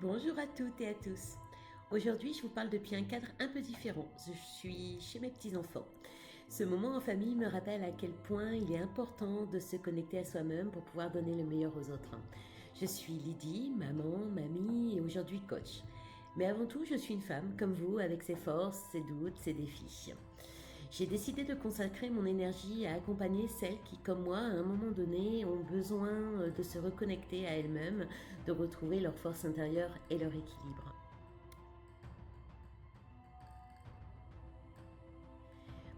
Bonjour à toutes et à tous. Aujourd'hui, je vous parle depuis un cadre un peu différent. Je suis chez mes petits-enfants. Ce moment en famille me rappelle à quel point il est important de se connecter à soi-même pour pouvoir donner le meilleur aux autres. Je suis Lydie, maman, mamie et aujourd'hui coach. Mais avant tout, je suis une femme comme vous avec ses forces, ses doutes, ses défis. J'ai décidé de consacrer mon énergie à accompagner celles qui, comme moi, à un moment donné, ont besoin de se reconnecter à elles-mêmes, de retrouver leur force intérieure et leur équilibre.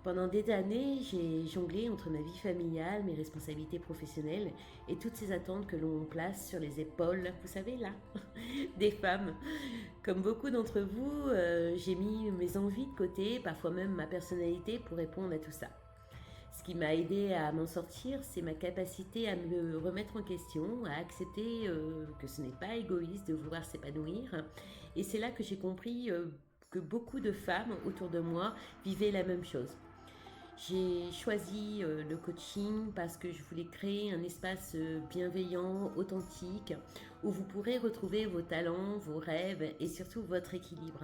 Pendant des années, j'ai jonglé entre ma vie familiale, mes responsabilités professionnelles et toutes ces attentes que l'on place sur les épaules, vous savez là, des femmes. Comme beaucoup d'entre vous, j'ai mis mes envies de côté, parfois même ma personnalité pour répondre à tout ça. Ce qui m'a aidé à m'en sortir, c'est ma capacité à me remettre en question, à accepter que ce n'est pas égoïste de vouloir s'épanouir. Et c'est là que j'ai compris que beaucoup de femmes autour de moi vivaient la même chose. J'ai choisi le coaching parce que je voulais créer un espace bienveillant, authentique, où vous pourrez retrouver vos talents, vos rêves et surtout votre équilibre.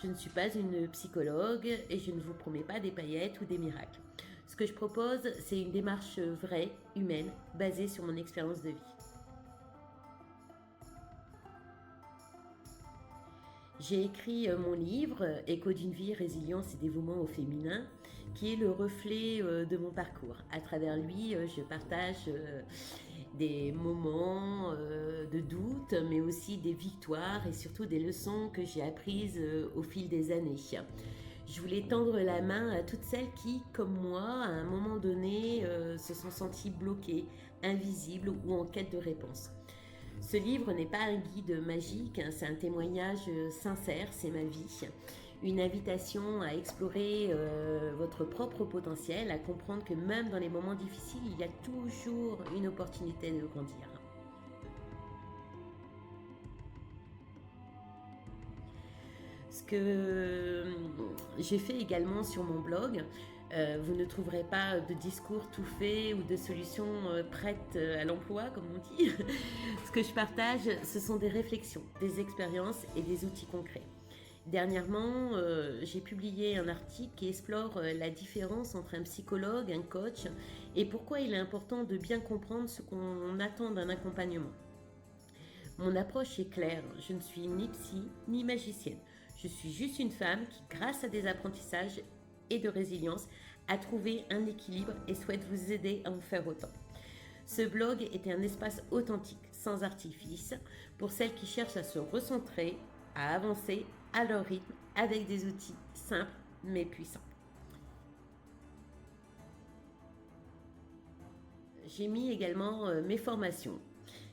Je ne suis pas une psychologue et je ne vous promets pas des paillettes ou des miracles. Ce que je propose, c'est une démarche vraie, humaine, basée sur mon expérience de vie. J'ai écrit mon livre Écho d'une vie, résilience et dévouement au féminin, qui est le reflet de mon parcours. À travers lui, je partage des moments de doute, mais aussi des victoires et surtout des leçons que j'ai apprises au fil des années. Je voulais tendre la main à toutes celles qui, comme moi, à un moment donné, se sont senties bloquées, invisibles ou en quête de réponse. Ce livre n'est pas un guide magique, hein, c'est un témoignage sincère, c'est ma vie. Une invitation à explorer votre propre potentiel, à comprendre que même dans les moments difficiles, il y a toujours une opportunité de grandir. Ce que j'ai fait également sur mon blog, vous ne trouverez pas de discours tout faits ou de solutions prêtes à l'emploi, comme on dit. Ce que je partage, ce sont des réflexions, des expériences et des outils concrets. Dernièrement, j'ai publié un article qui explore la différence entre un psychologue, un coach et pourquoi il est important de bien comprendre ce qu'on attend d'un accompagnement. Mon approche est claire, je ne suis ni psy ni magicienne. Je suis juste une femme qui, grâce à des apprentissages et de résilience, a trouvé un équilibre et souhaite vous aider à en faire autant. Ce blog était un espace authentique, sans artifice, pour celles qui cherchent à se recentrer, à avancer à leur rythme avec des outils simples mais puissants. J'ai mis également mes formations.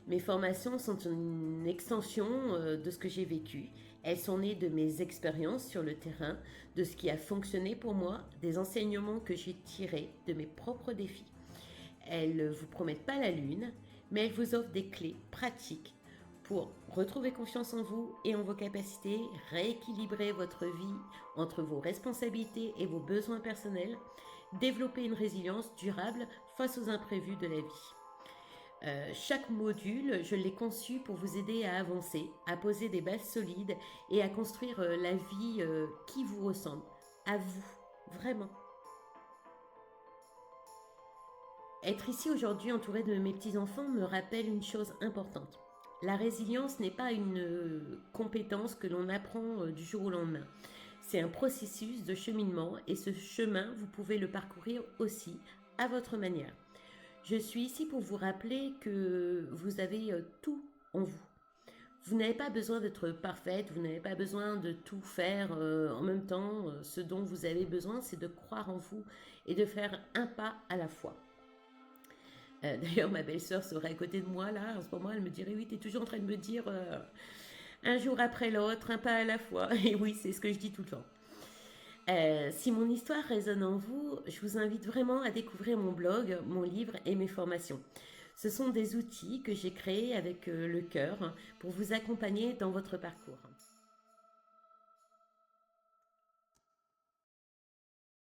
Mes formations sont une extension de ce que j'ai vécu. Elles sont nées de mes expériences sur le terrain, de ce qui a fonctionné pour moi, des enseignements que j'ai tirés de mes propres défis. Elles ne vous promettent pas la lune, mais elles vous offrent des clés pratiques pour retrouver confiance en vous et en vos capacités, rééquilibrer votre vie entre vos responsabilités et vos besoins personnels, développer une résilience durable face aux imprévus de la vie. Chaque module, je l'ai conçu pour vous aider à avancer, à poser des bases solides et à construire la vie qui vous ressemble, à vous, vraiment. Être ici aujourd'hui entourée de mes petits-enfants me rappelle une chose importante. La résilience n'est pas une compétence que l'on apprend du jour au lendemain. C'est un processus de cheminement et ce chemin, vous pouvez le parcourir aussi à votre manière. Je suis ici pour vous rappeler que vous avez tout en vous. Vous n'avez pas besoin d'être parfaite, vous n'avez pas besoin de tout faire en même temps. Ce dont vous avez besoin, c'est de croire en vous et de faire un pas à la fois. D'ailleurs, ma belle-sœur serait à côté de moi là, en ce moment, elle me dirait oui, tu es toujours en train de me dire un jour après l'autre, un pas à la fois. Et oui, c'est ce que je dis tout le temps. Si mon histoire résonne en vous, je vous invite vraiment à découvrir mon blog, mon livre et mes formations. Ce sont des outils que j'ai créés avec le cœur pour vous accompagner dans votre parcours.